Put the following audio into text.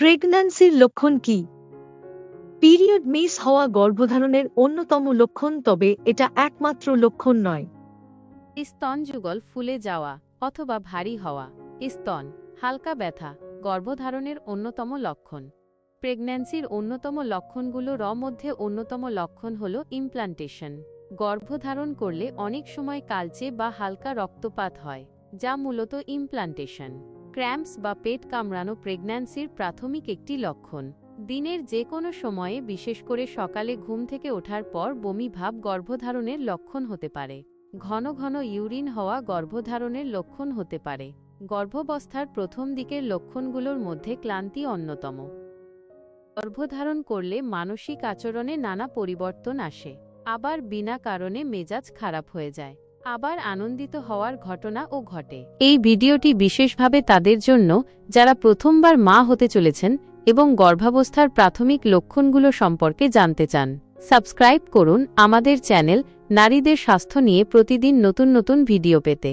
প্রেগন্যান্সির লক্ষণ কি? Period miss হওয়া গর্ভধারণের অন্যতম লক্ষণ, তবে এটা একমাত্র লক্ষণ নয়। স্তন যুগল ফুলে যাওয়া অথবা ভারী হওয়া, স্তন হালকা ব্যথা গর্ভধারণের অন্যতম লক্ষণ। প্রেগন্যান্সির অন্যতম লক্ষণগুলোর মধ্যে অন্যতম লক্ষণ হল ইমপ্লান্টেশন। গর্ভধারণ করলে অনেক সময় কালচে বা হালকা রক্তপাত হয়, যা মূলত ইমপ্লান্টেশন। ক্র্যাম্পস বা পেট কামড়ানো প্রেগন্যান্সির প্রাথমিক একটি লক্ষণ। দিনের যে কোনো সময়ে, বিশেষ করে সকালে ঘুম থেকে ওঠার পর বমি ভাব গর্ভধারণের লক্ষণ হতে পারে। ঘন ঘন ইউরিন হওয়া গর্ভধারণের লক্ষণ হতে পারে। গর্ভাবস্থার প্রথম দিকের লক্ষণগুলোর মধ্যে ক্লান্তি অন্যতম। গর্ভধারণ করলে মানসিক আচরণে নানা পরিবর্তন আসে। আবার বিনা কারণে মেজাজ খারাপ হয়ে যায়, আবার আনন্দিত হওয়ার ঘটনাও ঘটে। এই ভিডিওটি বিশেষভাবে তাদের জন্য যারা প্রথমবার মা হতে চলেছেন এবং গর্ভাবস্থার প্রাথমিক লক্ষণগুলো সম্পর্কে জানতে চান। সাবস্ক্রাইব করুন আমাদের চ্যানেল নারীদের স্বাস্থ্য নিয়ে প্রতিদিন নতুন নতুন ভিডিও পেতে।